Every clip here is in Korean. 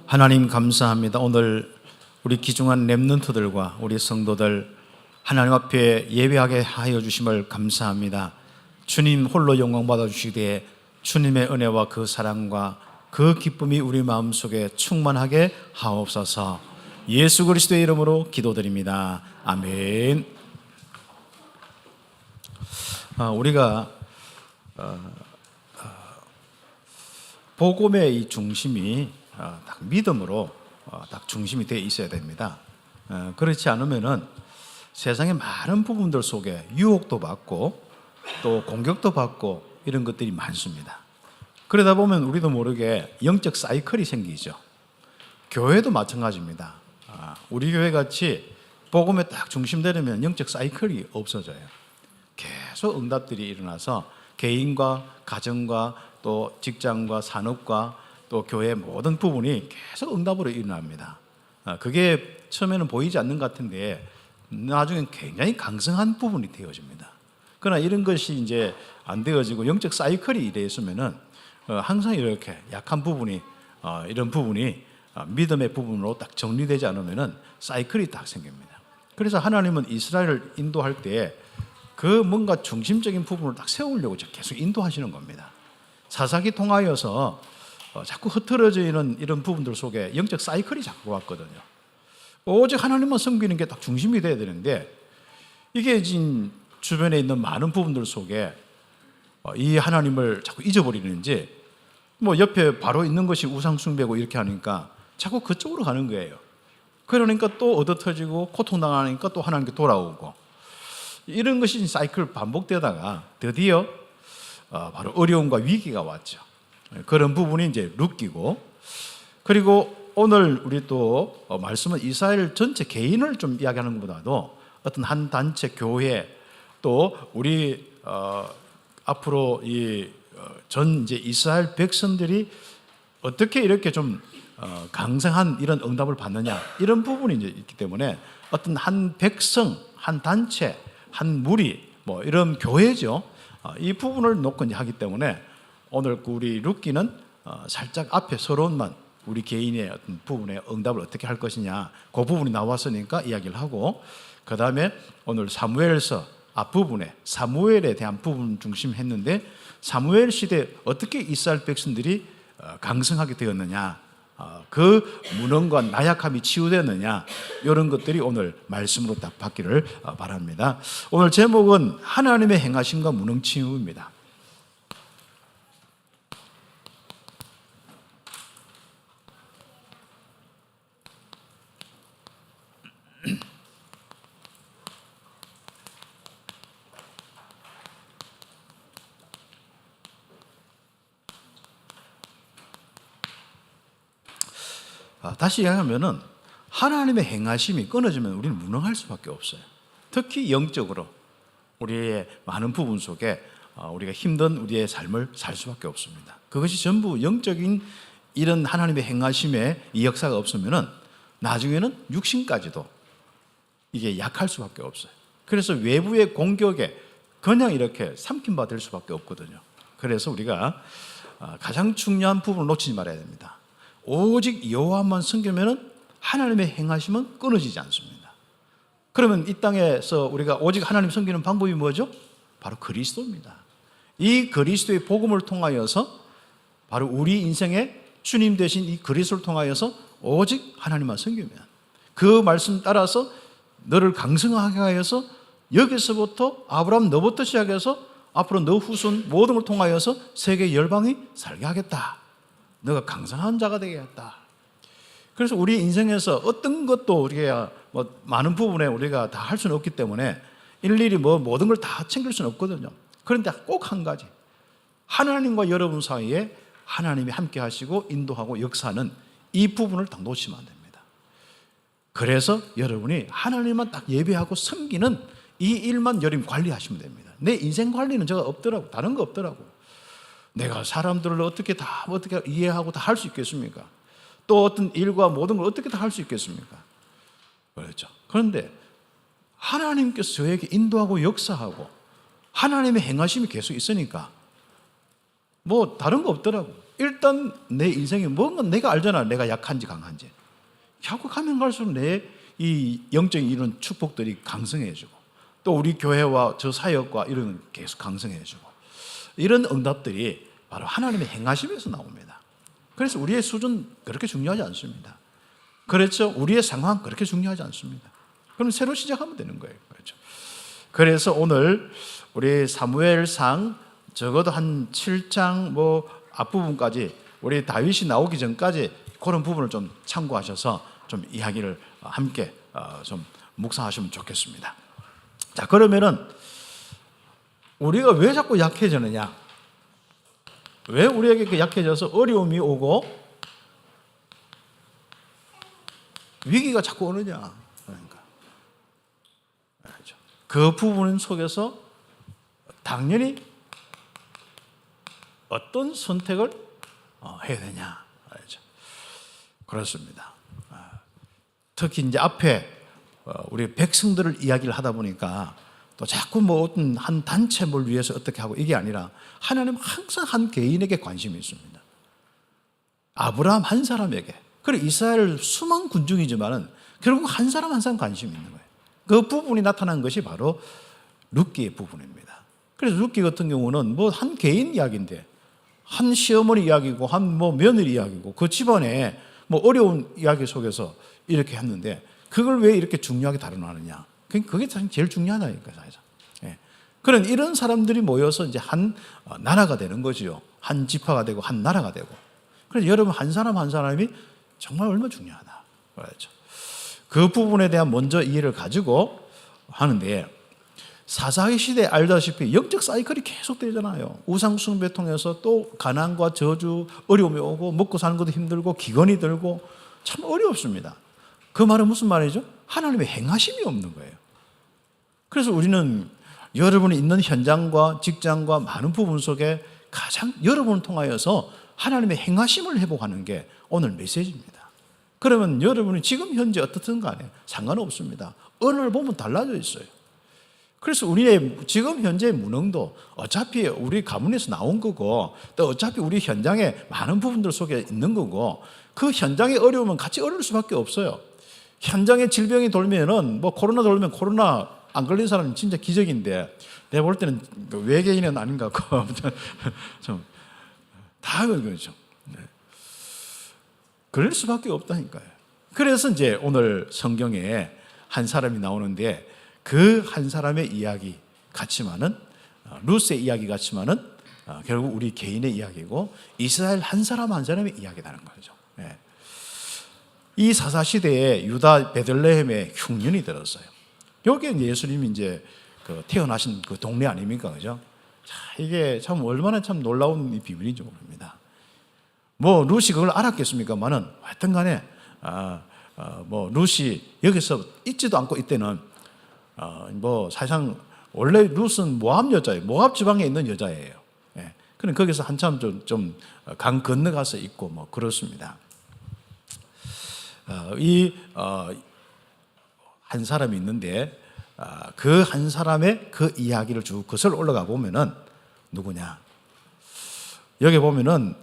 하나님 감사합니다. 오늘 우리 귀중한 렘넌트들과 우리 성도들 하나님 앞에 예배하게 하여 주심을 감사합니다. 주님 홀로 영광 받아주시되 주님의 은혜와 그 사랑과 그 기쁨이 우리 마음속에 충만하게 하옵소서. 예수 그리스도의 이름으로 기도드립니다. 아멘. 우리가 복음의 이 중심이 딱 믿음으로 딱 중심이 되어 있어야 됩니다. 그렇지 않으면은 세상의 많은 부분들 속에 유혹도 받고 또 공격도 받고 이런 것들이 많습니다. 그러다 보면 우리도 모르게 영적 사이클이 생기죠. 교회도 마찬가지입니다. 우리 교회 같이 복음에 딱 중심되려면 영적 사이클이 없어져요. 계속 응답들이 일어나서 개인과 가정과 또 직장과 산업과 또 교회의 모든 부분이 계속 응답으로 일어납니다. 그게 처음에는 보이지 않는 것 같은데 나중엔 굉장히 강성한 부분이 되어집니다. 그러나 이런 것이 이제 안 되어지고 영적 사이클이 이래 있으면은 항상 이렇게 약한 부분이 이런 부분이 믿음의 부분으로 딱 정리되지 않으면은 사이클이 딱 생깁니다. 그래서 하나님은 이스라엘을 인도할 때 그 뭔가 중심적인 부분을 딱 세우려고 계속 인도하시는 겁니다. 사사기 통하여서 자꾸 흐트러져 있는 이런 부분들 속에 영적 사이클이 자꾸 왔거든요. 오직 하나님만 섬기는 게 딱 중심이 돼야 되는데 이게 지금 주변에 있는 많은 부분들 속에 이 하나님을 자꾸 잊어버리는지 뭐 옆에 바로 있는 것이 우상숭배고 이렇게 하니까 자꾸 그쪽으로 가는 거예요. 그러니까 또 얻어터지고 고통당하니까 또 하나님께 돌아오고 이런 것이 사이클 반복되다가 드디어 바로 어려움과 위기가 왔죠. 그런 부분이 이제 룻기고, 그리고 오늘 우리 또 말씀은 이스라엘 전체 개인을 좀 이야기하는 것보다도 어떤 한 단체 교회 또 우리 앞으로 이 전 이제 이스라엘 백성들이 어떻게 이렇게 좀 강성한 이런 응답을 받느냐 이런 부분이 이제 있기 때문에 어떤 한 백성, 한 단체, 한 무리 뭐 이런 교회죠. 이 부분을 놓고 이제 하기 때문에 오늘 우리 룻기는 살짝 앞에 서론만 우리 개인의 어떤 부분에 응답을 어떻게 할 것이냐 그 부분이 나왔으니까 이야기를 하고, 그 다음에 오늘 사무엘서 앞부분에 사무엘에 대한 부분 중심했는데 사무엘 시대 어떻게 이스라엘 백성들이 강성하게 되었느냐, 그 무능과 나약함이 치유되느냐 이런 것들이 오늘 말씀으로 딱 받기를 바랍니다. 오늘 제목은 하나님의 행하심과 무능치유입니다. 다시 이야기하면은 하나님의 행하심이 끊어지면 우리는 무능할 수밖에 없어요. 특히 영적으로 우리의 많은 부분 속에 우리가 힘든 우리의 삶을 살 수밖에 없습니다. 그것이 전부 영적인 이런 하나님의 행하심의 이 역사가 없으면은 나중에는 육신까지도 이게 약할 수밖에 없어요. 그래서 외부의 공격에 그냥 이렇게 삼킨바 될 수밖에 없거든요. 그래서 우리가 가장 중요한 부분을 놓치지 말아야 됩니다. 오직 여호와만 섬기면은 하나님의 행하심은 끊어지지 않습니다. 그러면 이 땅에서 우리가 오직 하나님 섬기는 방법이 뭐죠? 바로 그리스도입니다. 이 그리스도의 복음을 통하여서 바로 우리 인생의 주님 되신 이 그리스도를 통하여서 오직 하나님만 섬기면 그 말씀 따라서 너를 강성하게 하여서 여기서부터 아브라함 너부터 시작해서 앞으로 너 후손 모든 걸 통하여서 세계 열방이 살게 하겠다. 너가 강성한 자가 되겠다. 그래서 우리 인생에서 어떤 것도 우리가 뭐 많은 부분에 우리가 다 할 수는 없기 때문에 일일이 뭐 모든 걸 다 챙길 수는 없거든요. 그런데 꼭 한 가지, 하나님과 여러분 사이에 하나님이 함께 하시고 인도하고 역사는 이 부분을 딱 놓치면 안 됩니다. 그래서 여러분이 하나님만 딱 예배하고 섬기는 이 일만 여러분 관리하시면 됩니다. 내 인생 관리는 제가 없더라고. 다른 거 없더라고. 내가 사람들을 어떻게 이해하고 다 할 수 있겠습니까? 또 어떤 일과 모든 걸 어떻게 다 할 수 있겠습니까? 그렇죠. 그런데 하나님께서 저에게 인도하고 역사하고 하나님의 행하심이 계속 있으니까 뭐 다른 거 없더라고. 일단 내 인생에 뭔가 내가 알잖아. 내가 약한지 강한지. 자꾸 가면 갈수록 내 이 영적인 이런 축복들이 강성해지고 또 우리 교회와 저 사역과 이런 계속 강성해지고 이런 응답들이 바로 하나님의 행하심에서 나옵니다. 그래서 우리의 수준 그렇게 중요하지 않습니다. 그렇죠? 우리의 상황 그렇게 중요하지 않습니다. 그럼 새로 시작하면 되는 거예요. 그렇죠? 그래서 오늘 우리 사무엘상 적어도 한 7장 뭐 앞부분까지 우리 다윗이 나오기 전까지 그런 부분을 좀 참고하셔서 좀 이야기를 함께 좀 묵상하시면 좋겠습니다. 자, 그러면은 우리가 왜 자꾸 약해지느냐? 왜 우리에게 약해져서 어려움이 오고 위기가 자꾸 오느냐? 그러니까 그 부분 속에서 당연히 어떤 선택을 해야 되냐? 그렇습니다. 특히 이제 앞에 우리 백성들을 이야기를 하다 보니까 또 자꾸 뭐 어떤 한 단체를 위해서 어떻게 하고 이게 아니라 하나님은 항상 한 개인에게 관심이 있습니다. 아브라함 한 사람에게. 그리고 이스라엘 수만 군중이지만은 결국 한 사람 한 사람 관심이 있는 거예요. 그 부분이 나타난 것이 바로 룻기의 부분입니다. 그래서 룻기 같은 경우는 뭐 한 개인 이야기인데 한 시어머니 이야기고 한 뭐 며느리 이야기고 그 집안에 뭐 어려운 이야기 속에서 이렇게 했는데 그걸 왜 이렇게 중요하게 다뤄나느냐? 그게 제일 중요하다니까 사실상. 예. 그런 이런 사람들이 모여서 이제 한 나라가 되는 거지요. 한 지파가 되고 한 나라가 되고. 그래서 여러분 한 사람 한 사람이 정말 얼마나 중요하다. 그렇죠. 그 부분에 대한 먼저 이해를 가지고 하는데 사사기 시대에 알다시피 영적 사이클이 계속되잖아요. 우상 숭배 통해서 또 가난과 저주, 어려움이 오고 먹고 사는 것도 힘들고 기근이 들고 참 어렵습니다. 그 말은 무슨 말이죠? 하나님의 행하심이 없는 거예요. 그래서 우리는 여러분이 있는 현장과 직장과 많은 부분 속에 가장 여러분을 통하여서 하나님의 행하심을 회복하는 게 오늘 메시지입니다. 그러면 여러분이 지금 현재 어떻든 간에 상관없습니다. 어느 날 보면 달라져 있어요. 그래서 우리의 지금 현재의 무능도 어차피 우리 가문에서 나온 거고 또 어차피 우리 현장에 많은 부분들 속에 있는 거고 그 현장의 어려움은 같이 어려울 수밖에 없어요. 현장에 질병이 돌면은 뭐 코로나 돌면 코로나 안 걸린 사람은 진짜 기적인데 내가 볼 때는 외계인은 아닌 것 같고 좀 다 그렇죠. 네. 그럴 수밖에 없다니까요. 그래서 이제 오늘 성경에 한 사람이 나오는데 그 한 사람의 이야기 같지만은 룻의 이야기 같지만은 결국 우리 개인의 이야기고 이스라엘 한 사람 한 사람의 이야기라는 거죠. 네. 이 사사 시대에 유다 베들레헴에 흉년이 들었어요. 여기에 예수님이 이제 태어나신 그 동네 아닙니까, 그죠? 자, 이게 참 얼마나 참 놀라운 이 비밀인지 모릅니다. 뭐 룻이 그걸 알았겠습니까만은 하여튼간에 뭐 룻이 여기서 있지도 않고 이때는 뭐 사실상 원래 룻은 모압 여자예요. 모압 지방에 있는 여자예요. 예. 그럼 거기서 한참 좀 강 건너가서 있고 뭐 그렇습니다. 한 사람이 있는데 그 한 사람의 그 이야기를 쭉 거슬러 올라가 보면은 누구냐? 여기 보면은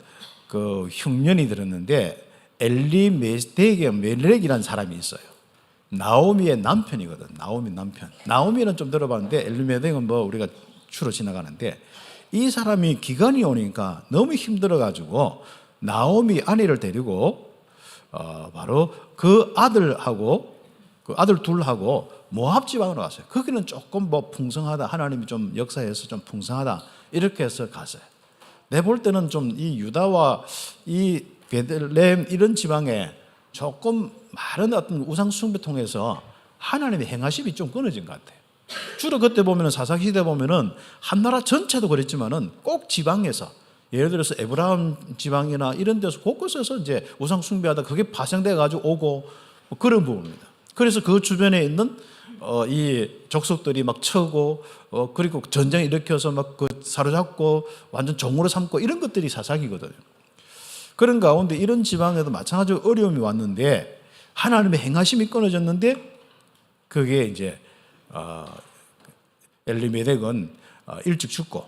그 흉년이 들었는데 엘리멜렉이라는 사람이 있어요. 나오미의 남편이거든. 나오미 남편. 나오미는 좀 들어봤는데 엘리멜렉은 뭐 우리가 주로 지나가는데 이 사람이 기간이 오니까 너무 힘들어가지고 나오미 아내를 데리고 바로 그 아들하고 그 아들 둘하고 모압 지방으로 갔어요. 거기는 조금 뭐 풍성하다. 하나님이 좀 역사에서 좀 풍성하다. 이렇게 해서 갔어요. 내 볼 때는 좀 이 유다와 이 베들레헴 이런 지방에 조금 많은 어떤 우상 숭배 통해서 하나님의 행하심이 좀 끊어진 것 같아요. 주로 그때 보면은 사사기 시대 보면은 한 나라 전체도 그랬지만은 꼭 지방에서 예를 들어서 에브라임 지방이나 이런 데서 곳곳에서 이제 우상 숭배하다 그게 파생돼 가지고 오고 뭐 그런 부분입니다. 그래서 그 주변에 있는 이 족속들이 막 쳐고 그리고 전쟁 일으켜서 막 그 사로잡고 완전 종으로 삼고 이런 것들이 사사기거든요. 그런 가운데 이런 지방에도 마찬가지로 어려움이 왔는데 하나님의 행하심이 끊어졌는데 그게 이제 엘리멜렉은 일찍 죽고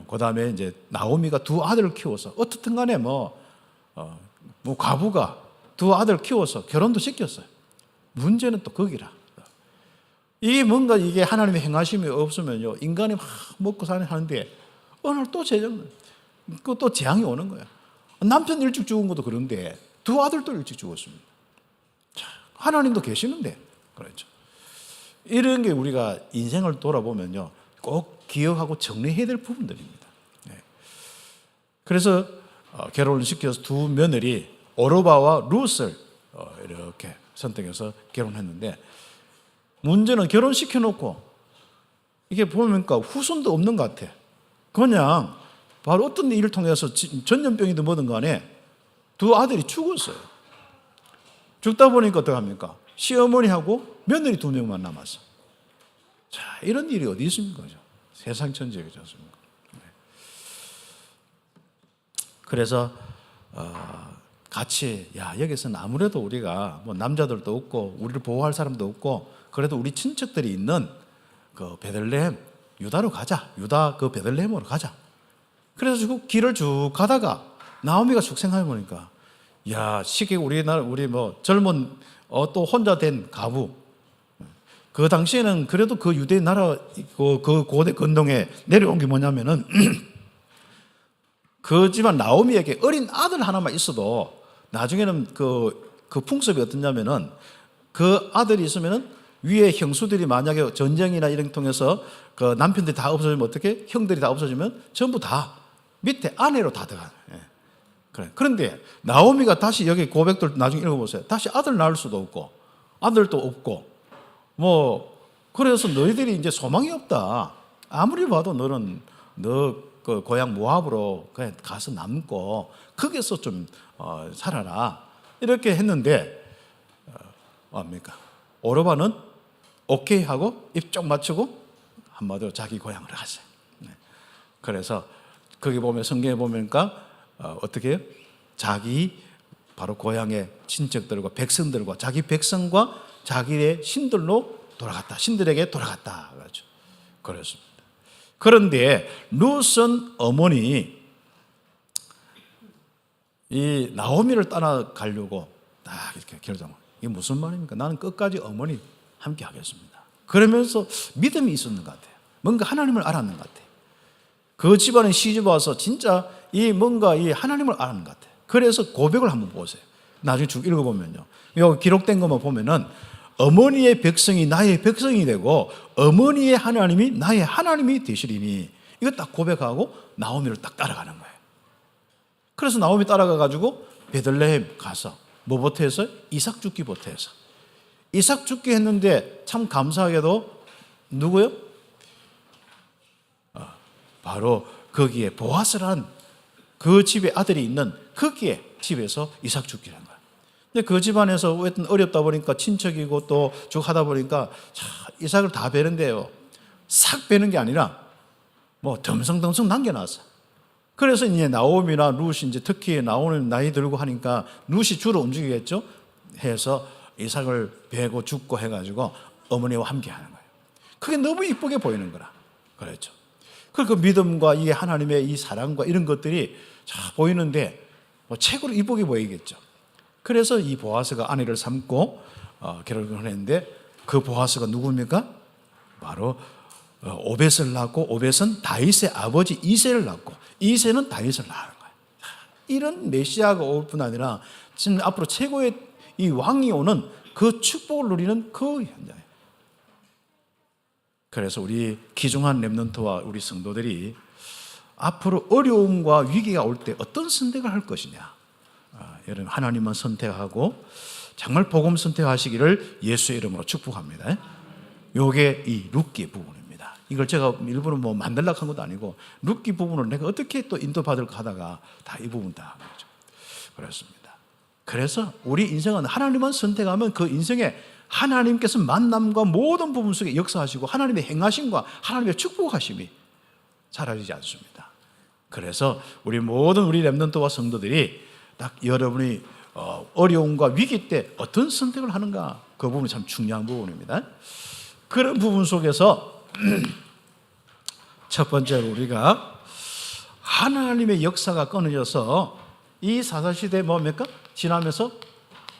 그 다음에 이제 나오미가 두 아들을 키워서 어떻든 간에 뭐 과부가 두 아들을 키워서 결혼도 시켰어요. 문제는 또 거기라. 이게 뭔가 이게 하나님의 행하심이 없으면요, 인간이 막 먹고 사는 하는데 어느 날 또 또 재앙이 오는 거예요. 남편 일찍 죽은 것도 그런데 두 아들도 일찍 죽었습니다. 자, 하나님도 계시는데 그렇죠. 이런 게 우리가 인생을 돌아보면요, 꼭 기억하고 정리해야 될 부분들입니다. 네. 그래서 결혼을 시켜서 두 며느리 오르바와 룻을 이렇게 선택해서 결혼했는데, 문제는 결혼시켜놓고 이게 보니까 후손도 없는 것 같아. 그냥 바로 어떤 일을 통해서 전염병이든 뭐든 간에 두 아들이 죽었어요. 죽다 보니까 어떡합니까? 시어머니하고 며느리 두 명만 남았어. 자, 이런 일이 어디 있습니까? 세상 천지에 그렇지 않습니까? 네. 그래서 같이 여기서는 아무래도 우리가 뭐 남자들도 없고 우리를 보호할 사람도 없고 그래도 우리 친척들이 있는 그 베들레헴 유다로 가자. 유다 그 베들레헴으로 가자. 그래서 길을 쭉 가다가 나오미가 쭉 생각해 보니까 시기 우리 뭐 젊은 또 혼자 된 가부, 그 당시에는 그래도 그 유대 나라 그 고대 건동에 내려온 게 뭐냐면은 그 집안 나오미에게 어린 아들 하나만 있어도 나중에는 그 풍습이 어떠냐면은 그 아들이 있으면은 위에 형수들이 만약에 전쟁이나 이런 통해서 그 남편들이 다 없어지면 어떻게? 형들이 다 없어지면 전부 다 밑에 아내로 다 들어가요. 그래. 그런데 나오미가 다시 여기 고백들 나중에 읽어보세요. 다시 아들 낳을 수도 없고 아들도 없고 뭐 그래서 너희들이 이제 소망이 없다. 아무리 봐도 너는 너 그 고향 모압으로 그냥 가서 남고 거기서 좀 살아라. 이렇게 했는데 뭡니까? 오르바는 오케이 하고 입 쪽 맞추고 한마디로 자기 고향으로 갔어요. 그래서 거기 보면 성경에 보니까 어떻게 해요? 자기 바로 고향의 친척들과 백성들과 자기 백성과 자기의 신들로 돌아갔다. 신들에게 돌아갔다. 그렇습니다. 그런데 룻은 어머니 이 나오미를 따라가려고 딱 이렇게 결정을. 이게 무슨 말입니까? 나는 끝까지 어머니 함께 하겠습니다. 그러면서 믿음이 있었는 것 같아요. 뭔가 하나님을 알았는 것 같아요. 그 집안에 시집 와서 진짜 뭔가 하나님을 알았는 것 같아요. 그래서 고백을 한번 보세요. 나중에 쭉 읽어보면요. 여기 기록된 것만 보면은 어머니의 백성이 나의 백성이 되고 어머니의 하나님이 나의 하나님이 되시리니, 이거 딱 고백하고 나오미를 딱 따라가는 거예요. 그래서 나오미 따라가가지고 베들레헴 가서 뭐부터 해서? 이삭 죽기부터 해서. 이삭 죽기 했는데 참 감사하게도 누구요? 바로 거기에 보아스란 그 집에 아들이 있는 거기에 집에서 이삭 죽기를 한 거예요. 근데 그 집안에서 하여튼 어렵다 보니까 친척이고 또 쭉 하다 보니까 이삭을 다 베는데요. 싹 베는 게 아니라 뭐 덤성덤성 남겨놨어. 그래서 이제 나오미나 룻이 이제 특히 나오는 나이 들고 하니까 룻이 주로 움직이겠죠. 해서 이삭을 베고 죽고 해가지고 어머니와 함께 하는 거예요. 그게 너무 이쁘게 보이는 거라. 그렇죠. 그 믿음과 이 하나님의 이 사랑과 이런 것들이 보이는데 뭐 책으로 이쁘게 보이겠죠. 그래서 이 보아스가 아내를 삼고 결혼을 했는데 그 보아스가 누굽니까? 바로 오벳을 낳고 오벳은 다윗의 아버지 이새를 낳고 이새는 다윗을 낳은 거예요. 이런 메시아가 올 뿐 아니라 지금 앞으로 최고의 이 왕이 오는 그 축복을 누리는 그 현장이에요. 그래서 우리 귀중한 렘넌트와 우리 성도들이 앞으로 어려움과 위기가 올 때 어떤 선택을 할 것이냐. 여러분, 하나님은 선택하고 정말 복음 선택하시기를 예수의 이름으로 축복합니다. 요게 이 룻기 부분입니다. 이걸 제가 일부러 뭐 만들려고 한 것도 아니고 룻기 부분을 내가 어떻게 또 인도받을까 하다가 다 이 부분 다 한 거죠. 그렇습니다. 그래서 우리 인생은 하나님만 선택하면 그 인생에 하나님께서 만남과 모든 부분 속에 역사하시고 하나님의 행하심과 하나님의 축복하심이 사라지지 않습니다. 그래서 우리 모든 우리 렘넌트와 성도들이 딱 여러분이 어려움과 위기 때 어떤 선택을 하는가, 그 부분이 참 중요한 부분입니다. 그런 부분 속에서 첫 번째로 우리가 하나님의 역사가 끊어져서 이 사사시대 뭡니까? 지나면서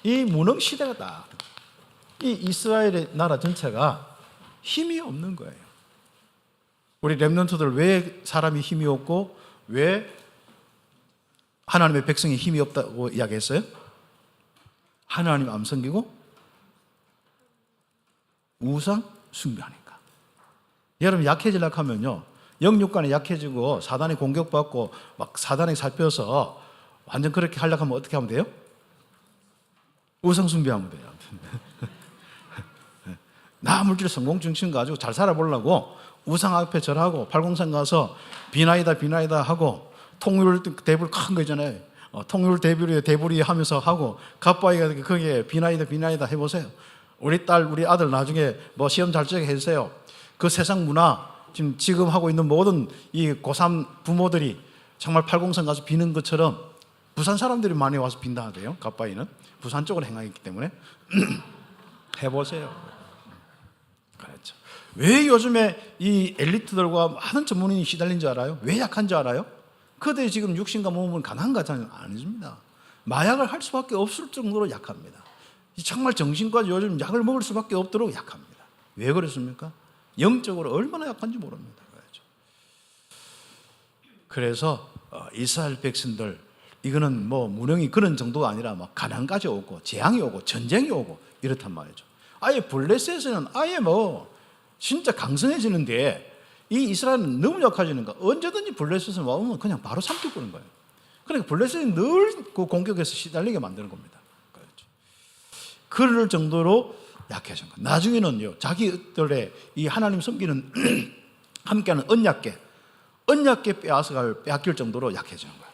이 무능시대가 다, 이 이스라엘의 나라 전체가 힘이 없는 거예요. 우리 렘넌트들 왜 사람이 힘이 없고 왜 하나님의 백성이 힘이 없다고 이야기했어요? 하나님 안 섬기고 우상 숭배하니까. 여러분 약해지려고 하면요, 영육간에 약해지고 사단이 공격받고 막 사단에 살펴서 완전 그렇게 하려고 하면 어떻게 하면 돼요? 우상 숭배하면 돼요. 나 물질 성공 중심 가지고 잘 살아보려고 우상 앞에 절하고 팔공산 가서 비나이다 하고 통일 대불 큰 거 있잖아요. 통일 대불이 하면서 하고 갓바위가 거기에 비나이다 해보세요. 우리 딸 우리 아들 나중에 뭐 시험 잘 치게 해주세요. 그 세상 문화 지금 하고 있는 모든 이 고3 부모들이 정말 팔공산 가서 비는 것처럼 부산 사람들이 많이 와서 빈다 하대요. 갓바위는 부산 쪽으로 행하기 때문에 해보세요. 그렇죠. 왜 요즘에 이 엘리트들과 많은 전문인이 시달린 줄 알아요? 왜 약한 줄 알아요? 그들이 지금 육신과 몸은 가난한 것은 아닙니다. 마약을 할 수밖에 없을 정도로 약합니다. 정말 정신과 요즘 약을 먹을 수밖에 없도록 약합니다. 왜 그렇습니까? 영적으로 얼마나 약한지 모릅니다. 그래서 이스라엘 백성들, 이거는 뭐 무능이 그런 정도가 아니라 막 가난까지 오고 재앙이 오고 전쟁이 오고 이렇단 말이죠. 아예 블레셋에서는 아예 뭐 진짜 강성해지는데 이 이스라엘은 너무 약해지는 거. 언제든지 블레셋을 와보면 그냥 바로 삼켜버리는 거예요. 그러니까 블레셋이 늘 그 공격에서 시달리게 만드는 겁니다. 그렇죠. 그럴 정도로 약해진 거예요. 나중에는요, 자기들의 이 하나님 섬기는 함께하는 언약궤 빼앗길 정도로 약해지는 거예요.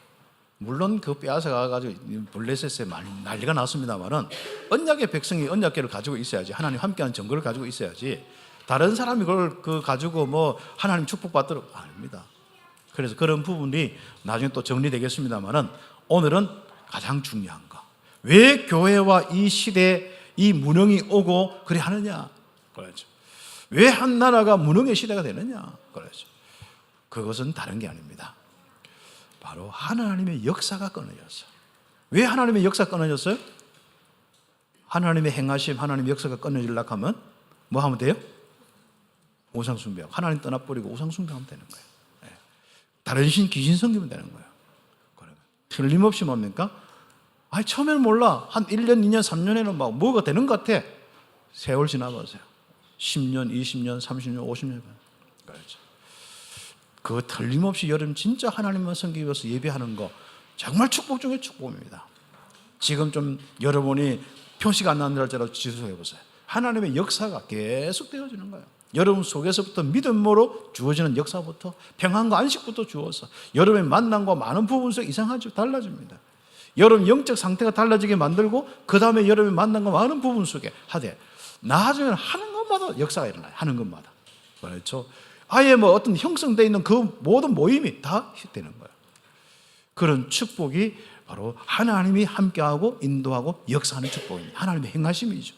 물론 그 빼앗아가지고 블레셋에 많이 난리가 났습니다만은 언약의 백성이 언약궤를 가지고 있어야지, 하나님 함께하는 증거를 가지고 있어야지, 다른 사람이 그걸 가지고 뭐 하나님 축복받도록 아닙니다. 그래서 그런 부분이 나중에 또 정리되겠습니다만은 오늘은 가장 중요한 거. 왜 교회와 이 시대에 이 무능이 오고 그래 하느냐? 그렇죠. 왜 한 나라가 무능의 시대가 되느냐? 그렇죠. 그것은 다른 게 아닙니다. 바로 하나님의 역사가 끊어졌어요. 왜 하나님의 역사가 끊어졌어요? 하나님의 행하심, 하나님의 역사가 끊어지려고 하면 뭐 하면 돼요? 우상 숭배하고 하나님 떠나버리고 우상 숭배하면 되는 거예요. 다른 신 귀신 섬기면 되는 거예요. 틀림없이 뭡니까? 처음에는 몰라. 한 1년, 2년, 3년에는 막 뭐가 되는 것 같아. 세월 지나보세요. 10년, 20년, 30년, 50년. 그렇죠. 그 틀림없이 여러분 진짜 하나님만 섬기기 위해서 예배하는 거 정말 축복 중에 축복입니다. 지금 좀 여러분이 표시가 안 나는 날짜로 지수해 보세요. 하나님의 역사가 계속 되어지는 거예요. 여러분 속에서부터 믿음으로 주어지는 역사부터 평안과 안식부터 주어서 여러분의 만남과 많은 부분 속 이상하죠. 달라집니다. 여러분 영적 상태가 달라지게 만들고 그 다음에 여러분의 만남과 많은 부분 속에 하되 나중에는 하는 것마다 역사가 일어나요. 하는 것마다. 그렇죠. 아예 뭐 어떤 형성되어 있는 그 모든 모임이 다 되는 거예요. 그런 축복이 바로 하나님이 함께하고 인도하고 역사하는 축복입니다. 하나님의 행하심이죠.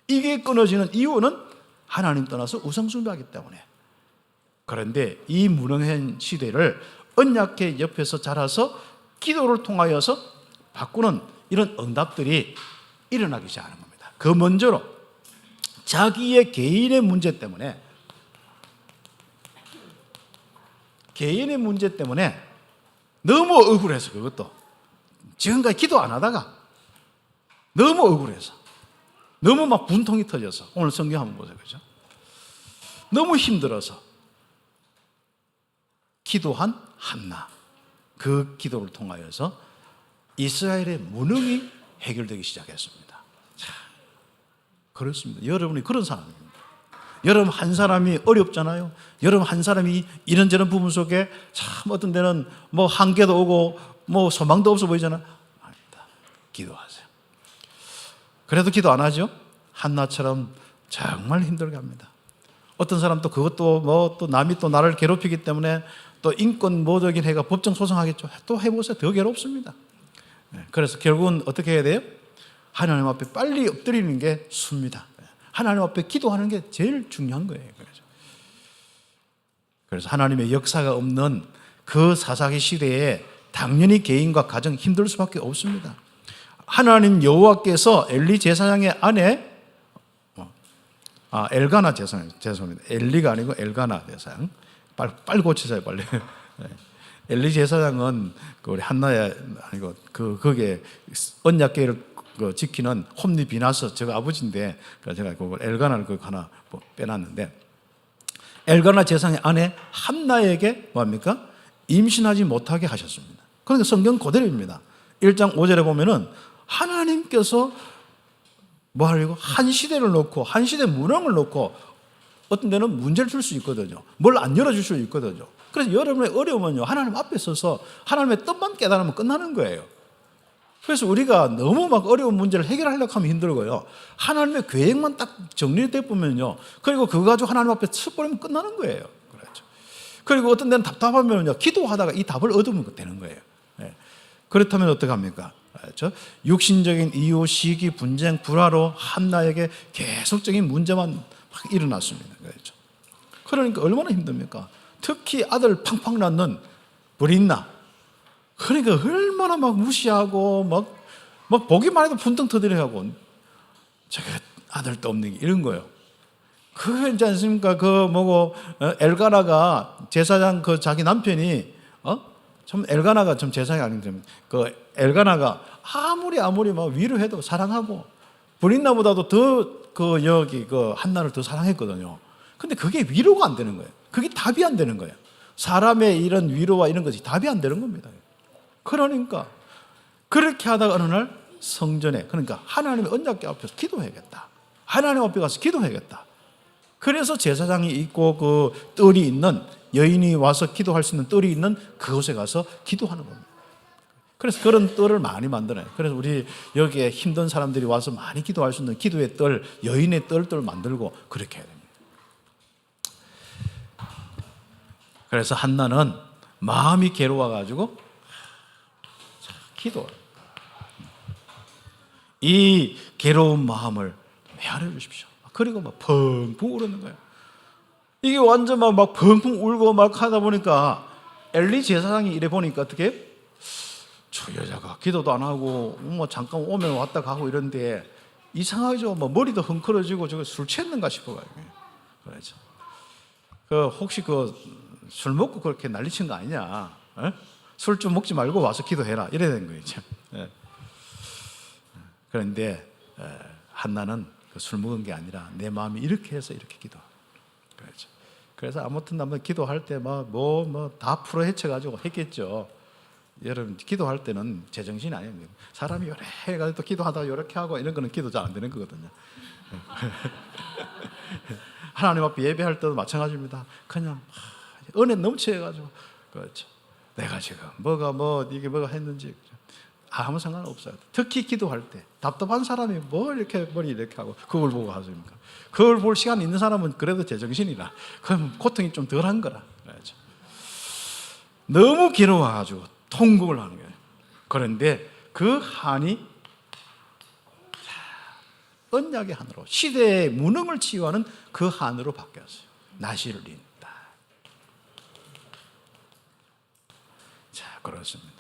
이게 끊어지는 이유는 하나님 떠나서 우상숭배하기 때문에. 그런데 이 무능한 시대를 언약궤 옆에서 자라서 기도를 통하여서 바꾸는 이런 응답들이 일어나기 시작하는 겁니다. 그 먼저로 자기의 개인의 문제 때문에 너무 억울해서, 그것도 지금까지 기도 안 하다가 너무 억울해서 너무 막 분통이 터져서, 오늘 성경 한번 보세요. 그죠? 너무 힘들어서 기도한 한나, 그 기도를 통하여서 이스라엘의 무능이 해결되기 시작했습니다. 자, 그렇습니다. 여러분이 그런 사람입니다. 여러분 한 사람이 어렵잖아요. 여러분 한 사람이 이런저런 부분 속에 참 어떤 데는 뭐 한계도 오고 뭐 소망도 없어 보이잖아요. 아닙니다. 기도하세요. 그래도 기도 안 하죠? 한나처럼 정말 힘들게 합니다. 어떤 사람 또 그것도 뭐 또 남이 또 나를 괴롭히기 때문에 또 인권 모독인 해가 법정 소송하겠죠. 또 해보세요. 더 괴롭습니다. 그래서 결국은 어떻게 해야 돼요? 하나님 앞에 빨리 엎드리는 게 수입니다. 하나님 앞에 기도하는 게 제일 중요한 거예요. 그래서 하나님의 역사가 없는 그 사사기 시대에 당연히 개인과 가정 힘들 수밖에 없습니다. 하나님 여호와께서 엘리 제사장의 아내 엘가나 제사장, 죄송합니다. 엘리가 아니고 엘가나 제사장. 빨리 고치세요, 빨리. 엘리 제사장은 우리 한나야 아니고 거기에 언약궤를 지키는 홈리 비나스 제가 아버지인데 제가 그 엘가나를 하나 빼놨는데, 엘가나 제사장의 아내 한나에게 뭡니까? 임신하지 못하게 하셨습니다. 그러니까 성경 그대로입니다. 1장 5절에 보면은 하나님께서 뭐 하려고 한 시대를 놓고 한 시대 문항을 놓고 어떤 데는 문제를 줄 수 있거든요. 뭘 안 열어줄 수 있거든요. 그래서 여러분의 어려움은요, 하나님 앞에 서서 하나님의 뜻만 깨달으면 끝나는 거예요. 그래서 우리가 너무 막 어려운 문제를 해결하려고 하면 힘들고요, 하나님의 계획만 딱 정리돼 보면요, 그리고 그거 가지고 하나님 앞에 쓱버리면 끝나는 거예요. 그렇죠. 그리고 어떤 데는 답답하면요, 기도하다가 이 답을 얻으면 되는 거예요. 그렇다면 어떻게 합니까? 그렇죠? 육신적인 이유, 시기, 분쟁, 불화로 한나에게 계속적인 문제만 막 일어났습니다. 그렇죠? 그러니까 얼마나 힘듭니까? 특히 아들 팡팡 낳는 브린나. 그러니까 얼마나 막 무시하고 막 보기만 해도 분통 터뜨려하고, 저게 아들도 없는 게 이런 거예요. 그거 있지 않습니까? 엘가나가 제사장 자기 남편이 참 엘가나가 좀 제사장이 아닌데, 엘가나가 아무리 막 위로해도 사랑하고 브린나보다도 더 여기 한나를 더 사랑했거든요. 근데 그게 위로가 안 되는 거예요. 그게 답이 안 되는 거예요. 사람의 이런 위로와 이런 것이 답이 안 되는 겁니다. 그러니까 그렇게 하다가 어느 날 성전에, 그러니까 하나님의 언약궤 앞에서 기도해야겠다. 하나님 앞에 가서 기도해야겠다. 그래서 제사장이 있고 그 뜰이 있는, 여인이 와서 기도할 수 있는 뜰이 있는 그곳에 가서 기도하는 겁니다. 그래서 그런 뜰을 많이 만들어요. 그래서 우리 여기에 힘든 사람들이 와서 많이 기도할 수 있는 기도의 뜰, 여인의 뜰을 만들고 그렇게 해야 됩니다. 그래서 한나는 마음이 괴로워가지고 기도, 이 괴로운 마음을 헤아려 주십시오. 그리고 막 펑펑 울는 거예요. 이게 완전 막 펑펑 울고 막 하다 보니까 엘리 제사장이 이래 보니까 어떻게, 저 여자가 기도도 안 하고 뭐 잠깐 오면 왔다 가고 이런데 이상하죠. 뭐 머리도 흥크러지고 저거 술 취했는가 싶어가지고. 그렇죠. 혹시 술 먹고 그렇게 난리친 거 아니냐? 술 좀 먹지 말고 와서 기도해라. 이래야 되는 거예요. 그런데 한나는 술 먹은 게 아니라 내 마음이 이렇게 해서 이렇게 기도. 그렇죠. 그래서 아무튼 한번 기도할 때 다 풀어 헤쳐가지고 했겠죠. 여러분 기도할 때는 제정신이 아닙니다. 사람이 요래 해가지고 또 기도하다가 이렇게 하고 이런 거는 기도 잘 안 되는 거거든요. 하나님 앞에 예배할 때도 마찬가지입니다. 그냥 은혜 넘쳐가지고, 그렇죠. 내가 지금 이게 뭐가 했는지 아무 상관없어요. 특히 기도할 때 답답한 사람이 이렇게 머리 이렇게 하고 그걸 보고 하십니까? 그걸 볼 시간 있는 사람은 그래도 제정신이라, 그럼 고통이 좀 덜한 거라. 그렇죠. 너무 괴로워가지고 통곡을 하는 거예요. 그런데 그 한이 언약의 한으로, 시대의 무능을 치유하는 그 한으로 바뀌었어요. 나시를 린다. 자, 그렇습니다.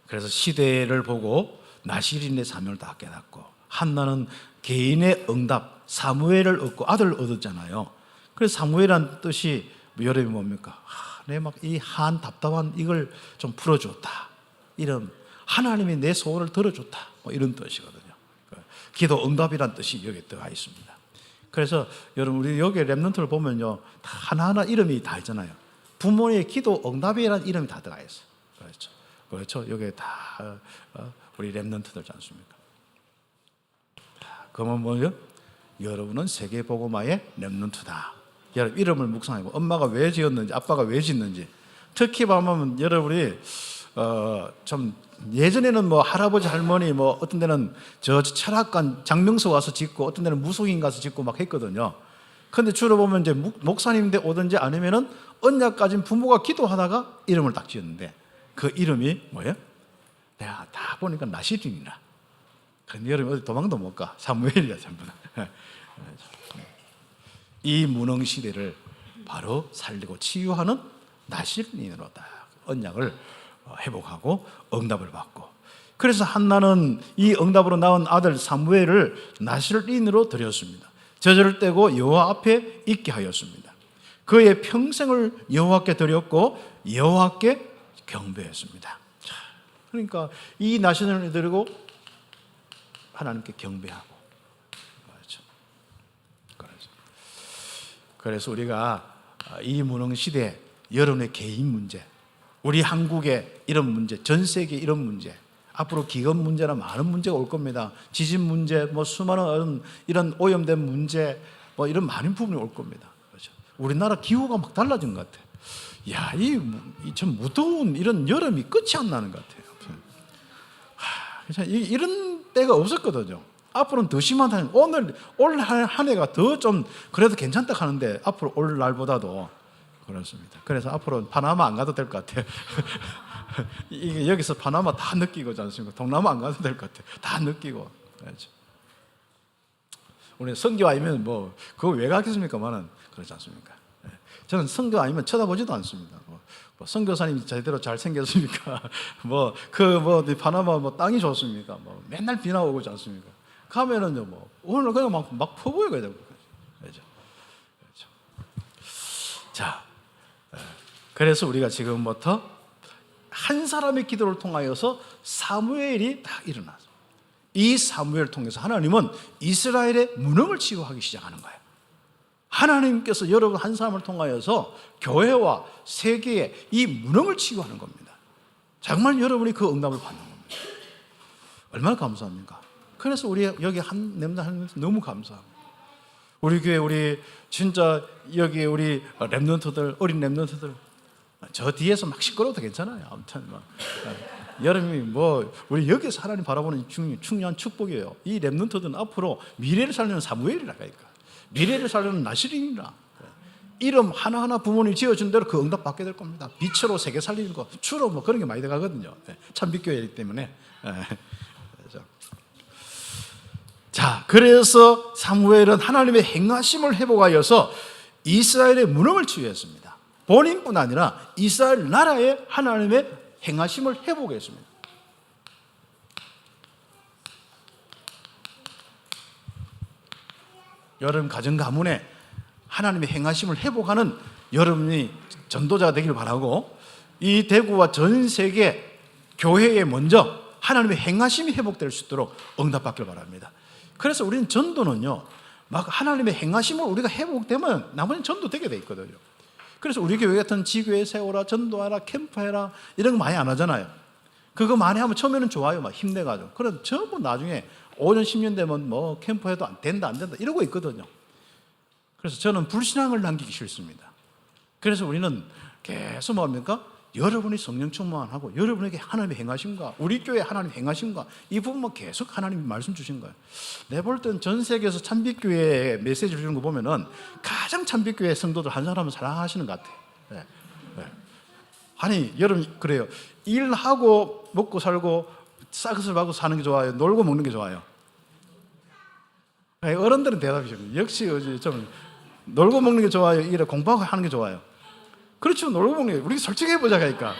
그래서 시대를 보고 나시린의 사명을 다 깨닫고, 한나는 개인의 응답, 사무엘을 얻고 아들을 얻었잖아요. 그래서 사무엘이란 뜻이 여러분이 뭡니까? 내 막 이 한 답답한 이걸 좀 풀어줬다, 이런 하나님이 내 소원을 들어줬다, 이런 뜻이거든요. 기도 응답이란 뜻이 여기 들어가 있습니다. 그래서 여러분 우리 여기 렘넌트를 보면요, 다 하나하나 이름이 다 있잖아요. 부모의 기도 응답이라는 이름이 다 들어가 있어요. 그렇죠. 여기 다 우리 렘넌트들지 않습니까? 그러면 뭐요? 여러분은 세계복음화의 렘넌트다. 여러분 이름을 묵상하고 엄마가 왜 지었는지, 아빠가 왜 짓는지. 특히 보면 여러분이 좀 예전에는 할아버지 할머니 어떤 데는 저 철학관 장명서 와서 짓고, 어떤 데는 무속인 가서 짓고 막 했거든요. 근데 주로 보면 이제 목사님인데 오든지 아니면은 언약 가진 부모가 기도하다가 이름을 딱 지었는데, 그 이름이 뭐예요? 내가 다 보니까 나시린이라. 그런데 여러분 어디 도망도 못 가. 사무엘이야 전부 다. 이 무능 시대를 바로 살리고 치유하는 나실인으로 딱 언약을 회복하고 응답을 받고, 그래서 한나는 이 응답으로 낳은 아들 사무엘을 나실인으로 드렸습니다. 저절을 떼고 여호와 앞에 있게 하였습니다. 그의 평생을 여호와께 드렸고 여호와께 경배했습니다. 그러니까 이 나실인을 드리고 하나님께 경배하고, 그래서 우리가 이 무능 시대 여러분의 개인 문제, 우리 한국의 이런 문제, 전 세계 이런 문제, 앞으로 기업 문제나 많은 문제가 올 겁니다. 지진 문제, 뭐 수많은 이런 오염된 문제, 뭐 이런 많은 부분이 올 겁니다. 그렇죠? 우리나라 기후가 막 달라진 것 같아. 야, 좀 무더운 이런 여름이 끝이 안 나는 것 같아요. 이런 때가 없었거든요. 앞으로는 더 심하다는, 올 한 해가 더 좀 그래도 괜찮다 하는데 앞으로 올 날보다도 그렇습니다. 그래서 앞으로 파나마 안 가도 될 것 같아요. 이게 여기서 파나마 다 느끼고 있지 않습니까? 동남아 안 가도 될 것 같아요. 다 느끼고. 그렇죠. 우리 선교 아니면 뭐 그거 왜 가겠습니까만은 그렇지 않습니까? 저는 선교 아니면 쳐다보지도 않습니다. 선교사님이 제대로 잘 생겼습니까? 파나마 땅이 좋습니까? 맨날 비나 오고 있지 않습니까? 가면은요, 오늘 그냥 막 퍼부어요, 그죠? 그렇죠. 자, 그래서 우리가 지금부터 한 사람의 기도를 통하여서 사무엘이 딱 일어나서, 이 사무엘을 통해서 하나님은 이스라엘의 무능을 치유하기 시작하는 거예요. 하나님께서 여러분 한 사람을 통하여서 교회와 세계의 이 무능을 치유하는 겁니다. 정말 여러분이 그 응답을 받는 겁니다. 얼마나 감사합니까? 그래서 우리 여기 한 렘넌트 너무 감사합니다. 우리 교회, 우리 진짜 여기 우리 렘넌트들, 어린 렘넌트들, 저 뒤에서 막 시끄러워도 괜찮아요. 아무튼 여러분이 우리 여기서 하나님 바라보는 중요한 축복이에요. 이 렘넌트들은 앞으로 미래를 살리는 사무엘이라니까. 미래를 살리는 나실인이라. 이름 하나하나 부모님이 지어준 대로 그 응답 받게 될 겁니다. 빛으로 세계 살리는 거, 주로 그런 게 많이 들어가거든요. 참빛교회이기 때문에. 자, 그래서 사무엘은 하나님의 행하심을 회복하여서 이스라엘의 무능을 치유했습니다. 본인뿐 아니라 이스라엘 나라의 하나님의 행하심을 회복했습니다. 여러분 가정 가문에 하나님의 행하심을 회복하는 여러분이 전도자가 되기를 바라고, 이 대구와 전 세계 교회에 먼저 하나님의 행하심이 회복될 수 있도록 응답받기를 바랍니다. 그래서 우리는 전도는요, 막 하나님의 행하심을 우리가 회복되면 나머지는 전도되게 돼 있거든요. 그래서 우리 교회 같은 지교회 세워라, 전도하라, 캠프해라 이런 거 많이 안 하잖아요. 그거 많이 하면 처음에는 좋아요, 막 힘내가지고. 그럼 전부 나중에 5년 10년 되면 캠프해도 안 된다 이러고 있거든요. 그래서 저는 불신앙을 남기기 싫습니다. 그래서 우리는 계속 뭡니까? 여러분이 성령 충만하고 여러분에게 하나님의 행하심과 우리 교회 하나님의 행하심과 이 부분만 계속 하나님이 말씀 주신 거예요. 내가 볼 땐 전 세계에서 참빛교회 메시지를 주는 거 보면은 가장 참빛교회 성도들 한 사람은 사랑하시는 것 같아요. 네. 네. 아니 여러분 그래요. 일하고 먹고 살고 싹을 하고 사는 게 좋아요? 놀고 먹는 게 좋아요? 어른들은 대답이죠. 역시 좀 놀고 먹는 게 좋아요? 일에 공부하고 하는 게 좋아요? 그렇죠. 놀고 먹는 게. 우리 솔직히 해보자 하니까.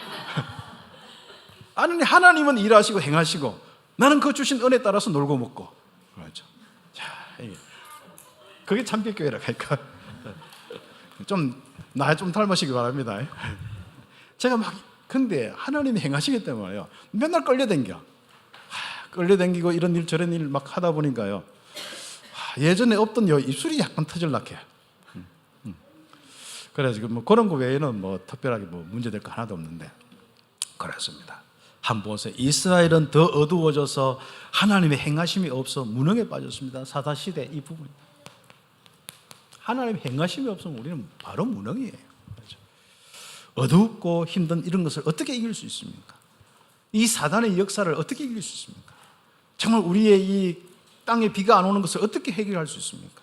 아니 하나님은 일하시고 행하시고 나는 그 주신 은혜에 따라서 놀고 먹고. 그렇죠. 자, 그게 참빛교회라 하니까. 나 좀 닮으시기 바랍니다. 제가 근데 하나님이 행하시기 때문에요. 맨날 끌려다니고 이런 일 저런 일 막 하다 보니까요. 예전에 없던 입술이 약간 터질락해. 그래서 지금 그런 거 외에는 특별하게 문제될 거 하나도 없는데 그렇습니다. 한번 보세요. 이스라엘은 더 어두워져서 하나님의 행하심이 없어 무능에 빠졌습니다. 사사 시대 이 부분. 하나님의 행하심이 없으면 우리는 바로 무능이에요. 그렇죠? 어둡고 힘든 이런 것을 어떻게 이길 수 있습니까? 이 사단의 역사를 어떻게 이길 수 있습니까? 정말 우리의 이 땅에 비가 안 오는 것을 어떻게 해결할 수 있습니까?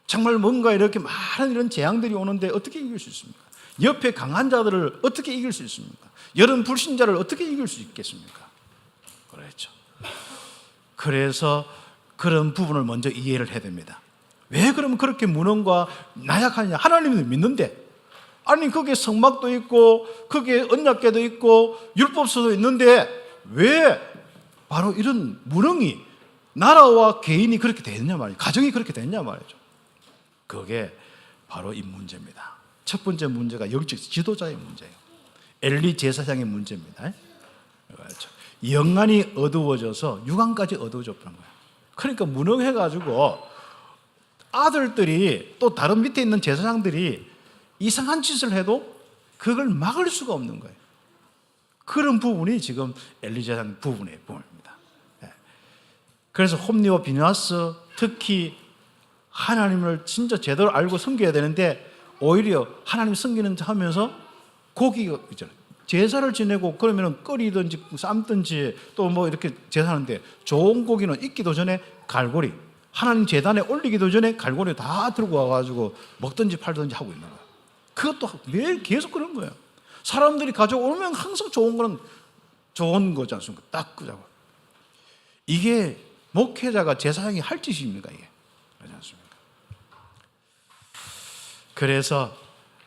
정말 뭔가 이렇게 많은 이런 재앙들이 오는데 어떻게 이길 수 있습니까? 옆에 강한 자들을 어떻게 이길 수 있습니까? 여름 불신자를 어떻게 이길 수 있겠습니까? 그렇죠. 그래서 그런 부분을 먼저 이해를 해야 됩니다. 왜 그러면 그렇게 무능과 나약하냐? 하나님을 믿는데. 아니 거기에 성막도 있고 거기에 언약궤도 있고 율법서도 있는데 왜 바로 이런 무능이 나라와 개인이 그렇게 됐냐 말이죠. 가정이 그렇게 됐냐 말이죠. 그게 바로 이 문제입니다. 첫 번째 문제가 영적 지도자의 문제예요. 엘리 제사장의 문제입니다. 그렇죠. 영안이 어두워져서 육안까지 어두워져 버린 거예요. 그러니까 무능해가지고 아들들이 또 다른 밑에 있는 제사장들이 이상한 짓을 해도 그걸 막을 수가 없는 거예요. 그런 부분이 지금 엘리 제사장 부분의 부분입니다. 그래서 홈리와 비느하스 특히 하나님을 진짜 제대로 알고 섬겨야 되는데 오히려 하나님 섬기는 하면서 고기가 있잖아요. 제사를 지내고 그러면 끓이든지 삶든지 또 뭐 이렇게 제사하는데 좋은 고기는 익기도 전에 갈고리, 하나님 제단에 올리기도 전에 갈고리 다 들고 와가지고 먹든지 팔든지 하고 있는 거예요. 그것도 매일 계속 그런 거예요. 사람들이 가져오면 항상 좋은 거는 좋은 거지 않습니까? 딱 그자고. 이게 목회자가 제사장이 할 짓입니까? 이게 그렇지 않습니까? 그래서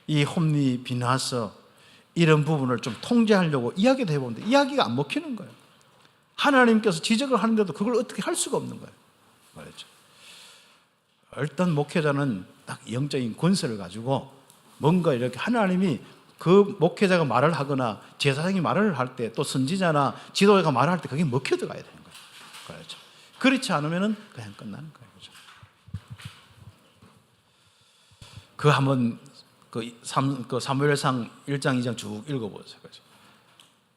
이 홈리 비느하스 이런 부분을 좀 통제하려고 이야기도 해보는데 이야기가 안 먹히는 거예요. 하나님께서 지적을 하는데도 그걸 어떻게 할 수가 없는 거예요. 말했죠. 일단 목회자는 딱 영적인 권세를 가지고 뭔가 이렇게 하나님이 그 목회자가 말을 하거나 제사장이 말을 할 때 또 선지자나 지도자가 말을 할 때 그게 먹혀 들어가야 되는 거예요. 그렇죠. 그렇지 않으면 그냥 끝나는 거예요. 그렇죠. 그 한번 사무엘상 1장 2장 쭉 읽어보세요. 그렇죠.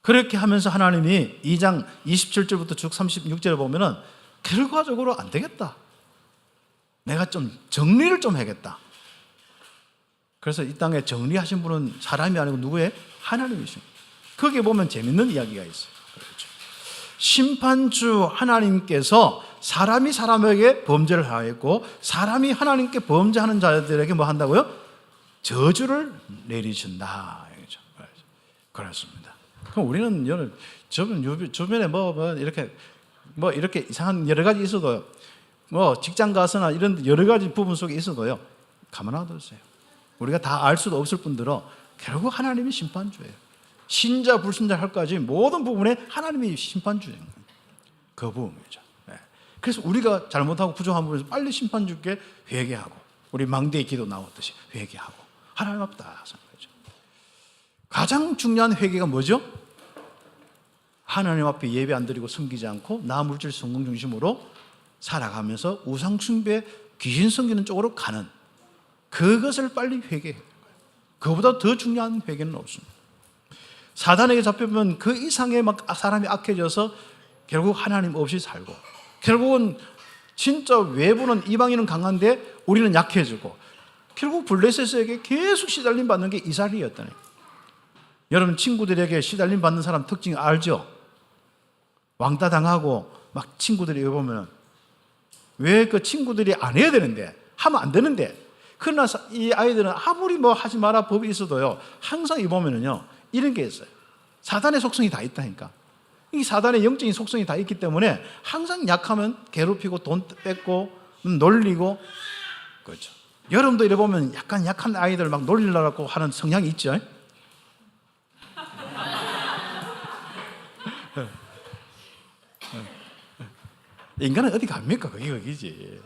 그렇게 하면서 하나님이 2장 27절부터 쭉 36절에 보면은 결과적으로 안 되겠다. 내가 좀 정리를 좀 해야겠다. 그래서 이 땅에 정리하신 분은 사람이 아니고 누구예요? 하나님이십니다. 거기에 보면 재밌는 이야기가 있어요. 그렇죠. 심판주 하나님께서 사람이 사람에게 범죄를 하였고 사람이 하나님께 범죄하는 자들에게 뭐 한다고요? 저주를 내리신다. 그렇습니다. 그럼 우리는 주변에 이렇게 이상한 여러 가지 있어도요. 뭐 직장 가서나 이런 여러 가지 부분 속에 있어도요. 가만 놔두세요. 우리가 다 알 수도 없을 뿐더러 결국 하나님이 심판주예요. 신자 불신자 할까지 모든 부분에 하나님이 심판주예요. 그 부분이죠. 그래서 우리가 잘못하고 부정한 부분에서 빨리 심판주께 회개하고 우리 망대의 기도 나왔듯이 회개하고 하나님 앞다 생각하죠. 가장 중요한 회개가 뭐죠? 하나님 앞에 예배 안 드리고 섬기지 않고 나 물질 성공 중심으로 살아가면서 우상 숭배 귀신 섬기는 쪽으로 가는 그것을 빨리 회개해야 돼요. 그보다 더 중요한 회개는 없습니다. 사단에게 잡히면 그 이상의 막 사람이 악해져서 결국 하나님 없이 살고 결국은 진짜 외부는 이방인은 강한데 우리는 약해지고 결국 블레셋에게 계속 시달림 받는 게 이스라엘이었다네. 여러분 친구들에게 시달림 받는 사람 특징 알죠? 왕따 당하고 막 친구들이 보면 왜 그 친구들이 안 해야 되는데 하면 안 되는데 그러나 이 아이들은 아무리 뭐 하지 마라 법이 있어도요 항상 이 보면은요 이런 게 있어요. 사단의 속성이 다 있다니까. 이 사단의 영적인 속성이 다 있기 때문에 항상 약하면 괴롭히고 돈 뺏고 놀리고 그렇죠. 여러분도 이래 보면 약간 약한 아이들 막 놀리려고 하는 성향이 있죠. 인간은 어디 갑니까? 거기지.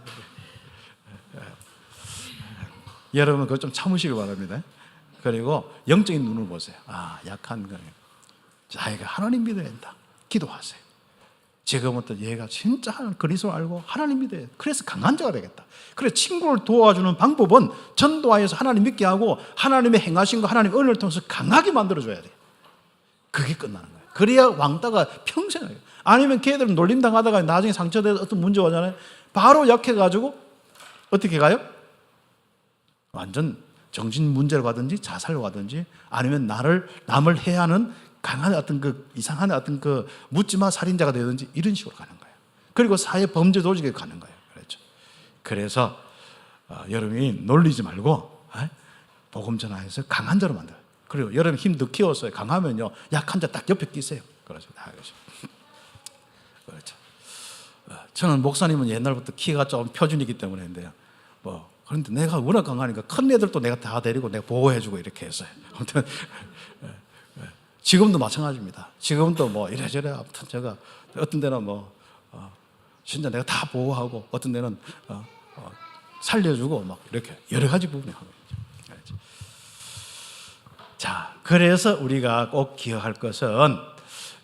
여러분 그거 좀 참으시기 바랍니다. 그리고 영적인 눈을 보세요. 약한 거예요. 자기가 하나님 믿어야 된다. 기도하세요. 지금부터 얘가 진짜 그리스도를 알고 하나님 믿어야 돼. 그래서 강한 자가 되겠다. 그래서 친구를 도와주는 방법은 전도하여서 하나님 믿게 하고 하나님의 행하신 거 하나님 은혜를 통해서 강하게 만들어줘야 돼. 그게 끝나는 거예요. 그래야 왕따가 평생 해요. 아니면 걔들은 놀림당하다가 나중에 상처돼서 어떤 문제 오잖아요. 바로 약해가지고 어떻게 가요? 완전 정신 문제를 가든지 자살로 가든지 아니면 남을 해하는 강한 어떤 그 이상한 어떤 그 묻지마 살인자가 되든지 이런 식으로 가는 거예요. 그리고 사회 범죄 조직에 가는 거예요. 그렇죠. 그래서 여러분이 놀리지 말고 복음 전하여서 강한 자로 만들어요. 그리고 여러분 힘도 키웠어요. 강하면요 약한 자 딱 옆에 끼세요. 그렇죠. 그렇죠. 저는 목사님은 옛날부터 키가 좀 표준이기 때문에 했는데요. 그런데 내가 워낙 강하니까 큰 애들도 내가 다 데리고 내가 보호해주고 이렇게 했어요. 아무튼 지금도 마찬가지입니다. 지금도 이래저래 아무튼 제가 어떤 데는 진짜 내가 다 보호하고 어떤 데는 살려주고 이렇게 여러 가지 부분이 하는 거죠. 자, 그래서 우리가 꼭 기억할 것은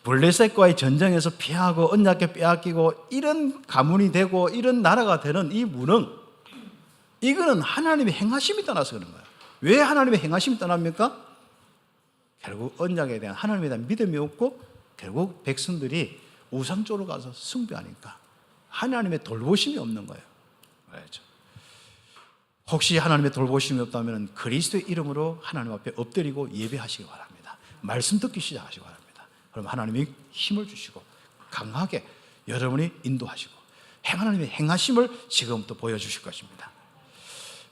블레셋과의 전쟁에서 피하고 언약궤 빼앗기고 이런 가문이 되고 이런 나라가 되는 이 무능, 이거는 하나님의 행하심이 떠나서 그런 거예요. 왜 하나님의 행하심이 떠납니까? 결국 언약에 대한 하나님에 대한 믿음이 없고 결국 백성들이 우상 쪽으로 가서 숭배하니까 하나님의 돌보심이 없는 거예요. 그렇죠. 혹시 하나님의 돌보심이 없다면 그리스도의 이름으로 하나님 앞에 엎드리고 예배하시기 바랍니다. 말씀 듣기 시작하시기 바랍니다. 그럼 하나님이 힘을 주시고 강하게 여러분이 인도하시고 하나님의 행하심을 지금부터 보여주실 것입니다.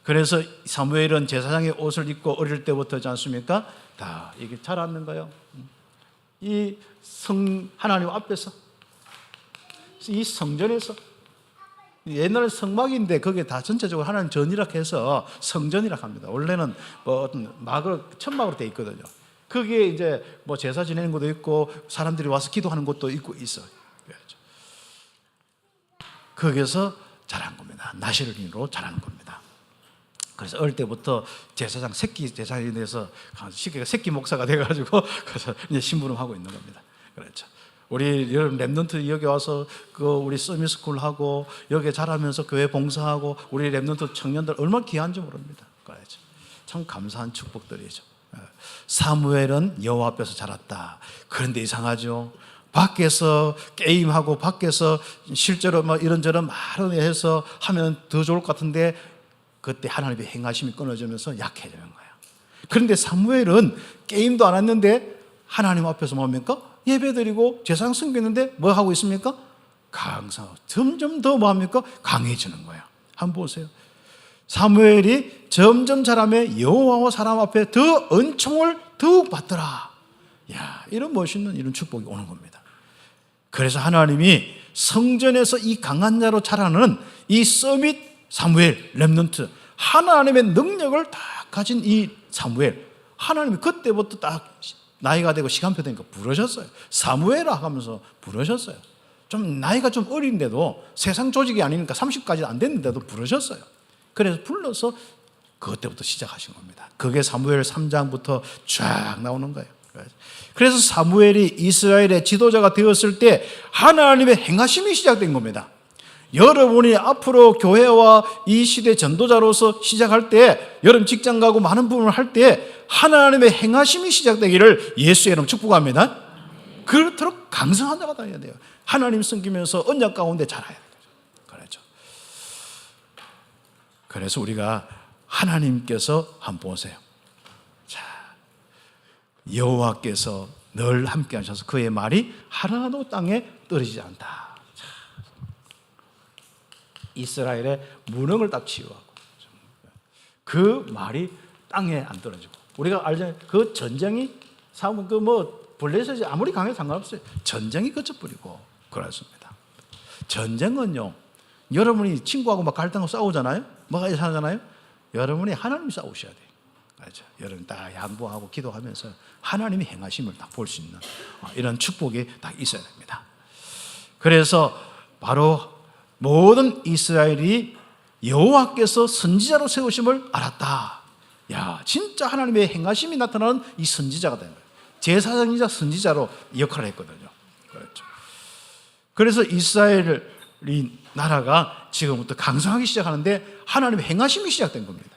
그래서 사무엘은 제사장의 옷을 입고 어릴 때부터지 않습니까? 다 이게 자랐는 거예요. 이 하나님 앞에서, 이 성전에서, 옛날에 성막인데 그게 다 전체적으로 하나님 전이라 해서 성전이라 합니다. 원래는 어떤 천막으로 돼 있거든요. 거기에 이제 제사 지내는 것도 있고 사람들이 와서 기도하는 것도 있고 있어요. 거기서 자란 겁니다. 나시르인으로 자라는 겁니다. 그래서 어릴 때부터 제사장 새끼 제사장이 돼서 새끼 목사가 돼가지고 그래서 이제 심부름하고 있는 겁니다. 그렇죠. 우리 여러분 랩넌트 여기 와서 우리 서밋스쿨 하고 여기 자라면서 교회 봉사하고 우리 랩넌트 청년들 얼마나 귀한지 모릅니다. 그렇죠. 참 감사한 축복들이죠. 사무엘은 여호와 앞에서 자랐다. 그런데 이상하죠. 밖에서 게임하고 밖에서 실제로 이런저런 말을 해서 하면 더 좋을 것 같은데 그때 하나님의 행하심이 끊어지면서 약해지는 거예요. 그런데 사무엘은 게임도 안 했는데 하나님 앞에서 뭡니까? 예배드리고 제사장 섬기는데 뭐 하고 있습니까? 강성하고 점점 더 뭐합니까? 강해지는 거예요. 한번 보세요. 사무엘이 점점 자라며 여호와와 사람 앞에 더 은총을 더욱 받더라. 야, 이런 멋있는 이런 축복이 오는 겁니다. 그래서 하나님이 성전에서 이 강한 자로 자라는 이 서밋 사무엘, 렘넌트, 하나님의 능력을 다 가진 이 사무엘, 하나님이 그때부터 딱 나이가 되고 시간표 되니까 부르셨어요. 사무엘아 하면서 부르셨어요. 좀 나이가 좀 어린데도 세상 조직이 아니니까 30까지 안 됐는데도 부르셨어요. 그래서 불러서 그때부터 시작하신 겁니다. 그게 사무엘 3장부터 쫙 나오는 거예요. 그래서 사무엘이 이스라엘의 지도자가 되었을 때 하나님의 행하심이 시작된 겁니다. 여러분이 앞으로 교회와 이 시대 전도자로서 시작할 때, 여러분 직장 가고 많은 부분을 할 때 하나님의 행하심이 시작되기를 예수의 이름 축복합니다. 그렇도록 강성한 자가 되어야 돼요. 하나님 섬기면서 언약 가운데 자라야 돼요. 그렇죠. 그래서 우리가 하나님께서 한번 보세요. 자, 여호와께서 늘 함께 하셔서 그의 말이 하나도 땅에 떨어지지 않다. 이스라엘의 무능을 딱 치유하고 그 말이 땅에 안 떨어지고, 우리가 알잖아요. 그 전쟁이 블레셋이 아무리 강해도 상관없어요. 전쟁이 거쳐버리고 그렇습니다. 전쟁은요, 여러분이 친구하고 막 갈등하고 싸우잖아요. 뭐가 이상하잖아요. 여러분이 하나님이 싸우셔야 돼요. 그렇죠. 여러분 다 양보하고 기도하면서 하나님이 행하심을 딱 볼 수 있는 이런 축복이 딱 있어야 됩니다. 그래서 바로 모든 이스라엘이 여호와께서 선지자로 세우심을 알았다. 야, 진짜 하나님의 행하심이 나타나는 이 선지자가 된 거예요. 제사장이자 선지자로 역할을 했거든요. 그렇죠. 그래서 이스라엘이 나라가 지금부터 강성하기 시작하는데 하나님의 행하심이 시작된 겁니다.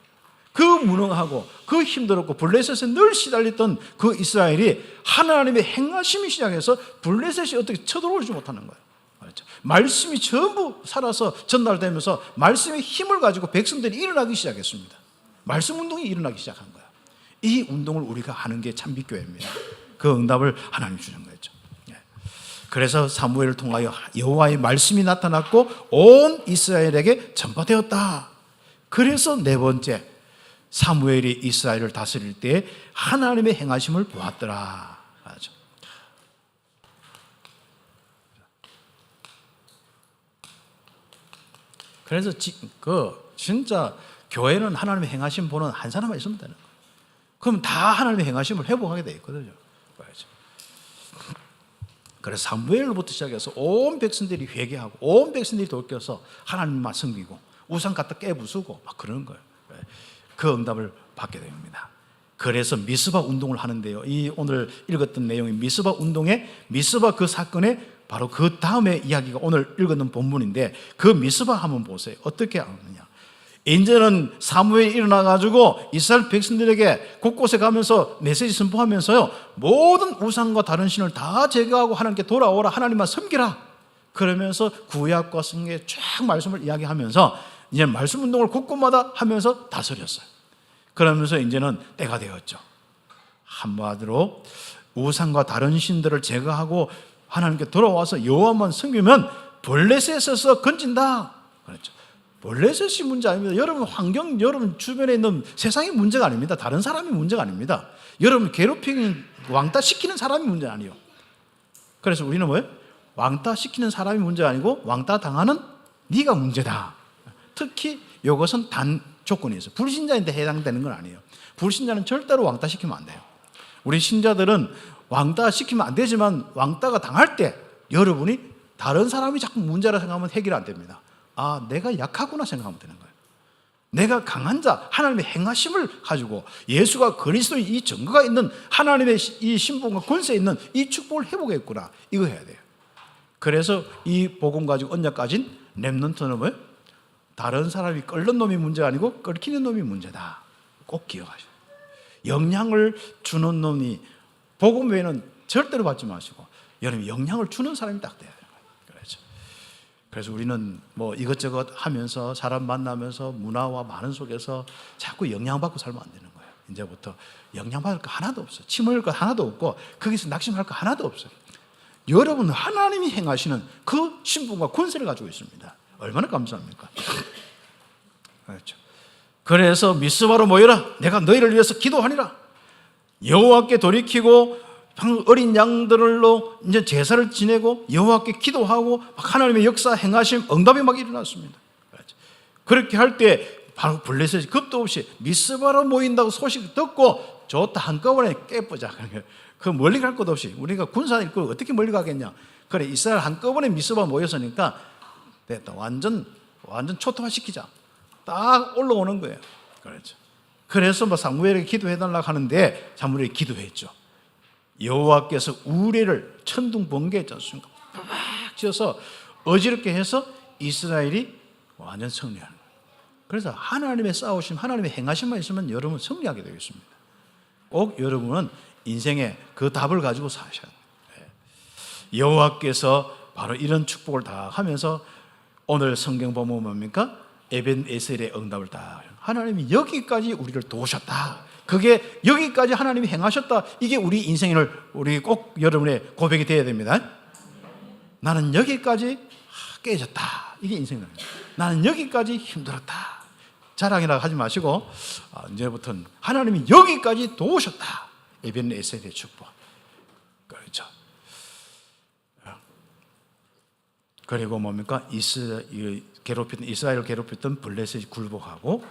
그 무능하고 그 힘들었고 블레셋에 늘 시달렸던 그 이스라엘이 하나님의 행하심이 시작해서 블레셋이 어떻게 쳐들어오지 못하는 거예요. 그렇죠. 말씀이 전부 살아서 전달되면서 말씀의 힘을 가지고 백성들이 일어나기 시작했습니다. 말씀 운동이 일어나기 시작한 거예요. 이 운동을 우리가 하는 게 참빛교회입니다. 그 응답을 하나님 주는 거죠. 그래서 사무엘을 통하여 여호와의 말씀이 나타났고 온 이스라엘에게 전파되었다. 그래서 네 번째, 사무엘이 이스라엘을 다스릴 때 하나님의 행하심을 보았더라. 그래서 진짜 교회는 하나님의 행하심 보는 한 사람만 있으면 되는 거예요. 그럼 다 하나님의 행하심을 회복하게 돼 있거든요. 그래서 사무엘로부터 시작해서 온 백성들이 회개하고 온 백성들이 돌이켜서 하나님만 섬기고 우상 갖다 깨부수고 막 그러는 거예요. 그 응답을 받게 됩니다. 그래서 미스바 운동을 하는데요. 이 오늘 읽었던 내용이 미스바 운동의 미스바 그 사건의 바로 그 다음에 이야기가 오늘 읽었는 본문인데 그 미스바 한번 보세요. 어떻게 하느냐. 이제는 사무엘이 일어나가지고 이스라엘 백성들에게 곳곳에 가면서 메시지 선포하면서요, 모든 우상과 다른 신을 다 제거하고 하나님께 돌아오라, 하나님만 섬기라. 그러면서 구약과 성경의 쫙 말씀을 이야기하면서 이제 말씀 운동을 곳곳마다 하면서 다스렸어요. 그러면서 이제는 때가 되었죠. 한마디로 우상과 다른 신들을 제거하고 하나님께 돌아와서 여호와만 섬기면 블레셋에서 건진다. 그렇죠. 블레셋이 문제 아닙니다. 여러분 환경, 여러분 주변에 있는 세상이 문제가 아닙니다. 다른 사람이 문제가 아닙니다. 여러분 괴롭히는 왕따 시키는 사람이 문제 아니에요. 그래서 우리는 뭐예요? 왕따 시키는 사람이 문제가 아니고 왕따 당하는 네가 문제다. 특히 이것은 단 조건이 있어요. 불신자인데 해당되는 건 아니에요. 불신자는 절대로 왕따 시키면 안 돼요. 우리 신자들은 왕따 시키면 안 되지만 왕따가 당할 때 여러분이 다른 사람이 자꾸 문제라 생각하면 해결 안 됩니다. 아, 내가 약하구나 생각하면 되는 거예요. 내가 강한 자, 하나님의 행하심을 가지고 예수가 그리스도의 이 증거가 있는 하나님의 이 신분과 권세 있는 이 축복을 회복했구나. 이거 해야 돼요. 그래서 이 복음 가지고 언약 가진 렘넌트는 뭐예요? 다른 사람이 끓는 놈이 문제가 아니고 끓이는 놈이 문제다. 꼭 기억하셔요. 영향을 주는 놈이 복음 외에는 절대로 받지 마시고 여러분 영향을 주는 사람이 딱 돼야 돼요. 그래서 우리는 뭐 이것저것 하면서 사람 만나면서 문화와 많은 속에서 자꾸 영향받고 살면 안 되는 거예요. 이제부터 영향받을 거 하나도 없어요. 침 흘릴 거 하나도 없고 거기서 낙심할 거 하나도 없어요. 여러분 하나님이 행하시는 그 신분과 권세를 가지고 있습니다. 얼마나 감사합니까? 그렇죠. 그래서 미스바로 모여라. 내가 너희를 위해서 기도하니라. 여호와께 돌이키고 어린 양들로 이제 제사를 지내고 여호와께 기도하고 하나님의 역사 행하심 응답이 막 일어났습니다. 그렇게 할 때 바로 블레셋이 겁도 없이 미스바로 모인다고 소식 듣고 좋다 한꺼번에 깨보자. 그 멀리 갈 것도 없이 우리가 군사 일꾼 어떻게 멀리 가겠냐. 그래 이스라엘 한꺼번에 미스바 모였으니까 됐다. 완전 초토화시키자. 딱 올라오는 거예요. 그렇죠. 그래서 뭐 사무엘에게 기도해달라고 하는데 사무엘이 기도했죠. 여호와께서 우레를 천둥 번개했지 않습니까? 막 지어서 어지럽게 해서 이스라엘이 완전 승리하는 거예요. 그래서 하나님의 싸우심, 하나님의 행하심만 있으면 여러분 승리하게 되겠습니다. 꼭 여러분은 인생에 그 답을 가지고 사셔야 돼요. 여호와께서 바로 이런 축복을 다 하면서 오늘 성경 보면 뭡니까? 에벤에셀의 응답을 다 하나님이 여기까지 우리를 도우셨다. 그게 여기까지 하나님이 행하셨다. 이게 우리 인생을 우리 꼭 여러분의 고백이 되어야 됩니다. 나는 여기까지 깨졌다. 이게 인생입니다. 나는 여기까지 힘들었다. 자랑이라고 하지 마시고 이제부터는 하나님이 여기까지 도우셨다. 에벤에셀의 축복. 그렇죠. 그리고 뭡니까? 이스라엘 괴롭혔던 블레셋이 굴복하고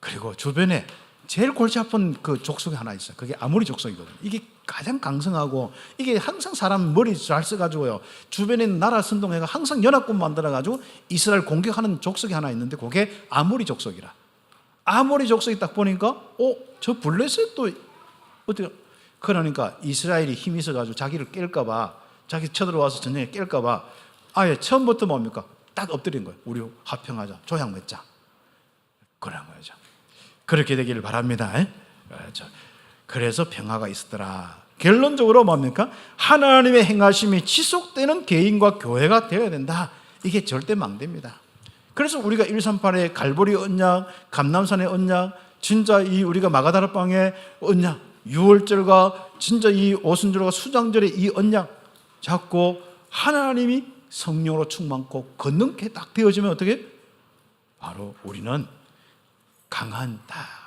그리고 주변에 제일 골치 아픈 그 족속이 하나 있어요. 그게 아모리 족속이거든요. 이게 가장 강성하고 이게 항상 사람 머리 잘 써가지고요. 주변에 있는 나라 선동해가 항상 연합군 만들어가지고 이스라엘 공격하는 족속이 하나 있는데 그게 아모리 족속이라. 아모리 족속이 딱 보니까 저 블레셋도 어떻게 그러니까 이스라엘이 힘이 있어가지고 자기를 깰까봐 자기 쳐들어와서 전쟁에 깰까봐 아예 처음부터 뭡니까? 딱 엎드린 거예요. 우리 화평하자. 조약 맺자. 그런 거죠. 그렇게 되기를 바랍니다. 그래서 평화가 있었더라. 결론적으로 뭡니까? 하나님의 행하심이 지속되는 개인과 교회가 되어야 된다. 이게 절대 망대입니다. 그래서 우리가 138의 갈보리 언약, 감람산의 언약, 진짜 이 우리가 마가다락방의 언약, 유월절과 진짜 이 오순절과 수장절의 이 언약 잡고 하나님이 성령으로 충만고 걷는게 딱 되어지면 어떻게? 바로 우리는 강한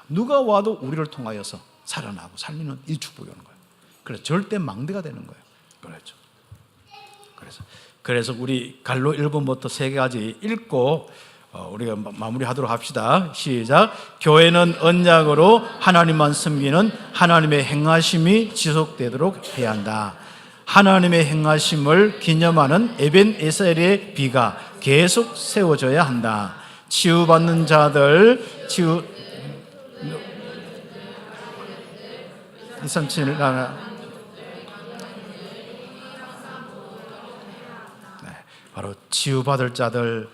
누가 와도 우리를 통하여서 살아나고 살리는 이 축복이 오는 거예요. 그래서 절대 망대가 되는 거예요. 그렇죠. 그래서 우리 갈로 1번부터 3가지 읽고 우리가 마무리하도록 합시다. 시작. 교회는 언약으로 하나님만 섬기는 하나님의 행하심이 지속되도록 해야 한다. 하나님의 행하심을 기념하는 에벤에셀의 비가 계속 세워져야 한다. 치유받는 자들, 237 바로 치유받을 자들,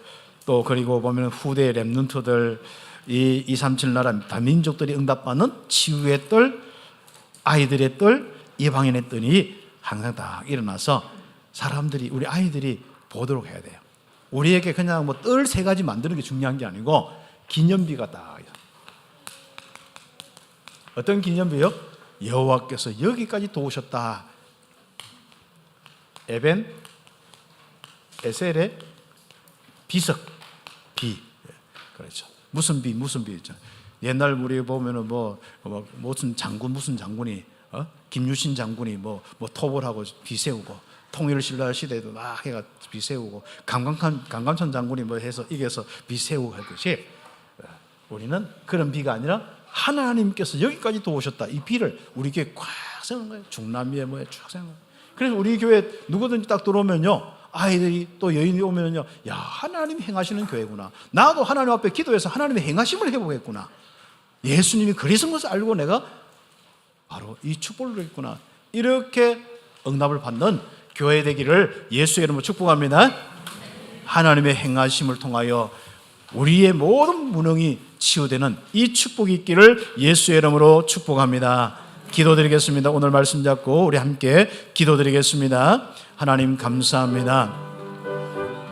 또 그리고 보면 후대 렘넌트들, 이 237 나라 다민족들이 응답받는 치유의 뜰, 아이들의 뜰, 이방인의 뜰이 항상 다 일어나서 사람들이, 우리 아이들이 보도록 해야 돼요. 우리에게 그냥 뭐 뜰 3가지 만드는 게 중요한 게 아니고 기념비가 딱. 어떤 기념비요? 여호와께서 여기까지 도우셨다. 에벤 에셀의 비석, 비. 그렇죠. 무슨 비, 무슨 비 있잖아요. 옛날 우리 보면은 무슨 장군이 김유신 장군이 뭐 토벌하고 비 세우고, 통일신라 시대에도 막 해가 비 세우고, 강감찬 장군이 뭐 해서 이겨서 비 세우고 했듯이, 우리는 그런 비가 아니라 하나님께서 여기까지 도우셨다. 이 비를 우리 교회에 꽉 세우는 거예요. 중남미에 뭐에 쫙 세우는 거예요. 그래서 우리 교회 누구든지 딱 들어오면요, 아이들이 또 여인이 오면요, 야, 하나님 행하시는 교회구나. 나도 하나님 앞에 기도해서 하나님의 행하심을 해보겠구나. 예수님이 그리신 것을 알고 내가 바로 이 축복을 했구나. 이렇게 응답을 받는 교회 되기를 예수의 이름으로 축복합니다. 하나님의 행하심을 통하여 우리의 모든 무능이 치유되는 이 축복이 있기를 예수의 이름으로 축복합니다. 기도드리겠습니다. 오늘 말씀 잡고 우리 함께 기도드리겠습니다. 하나님 감사합니다.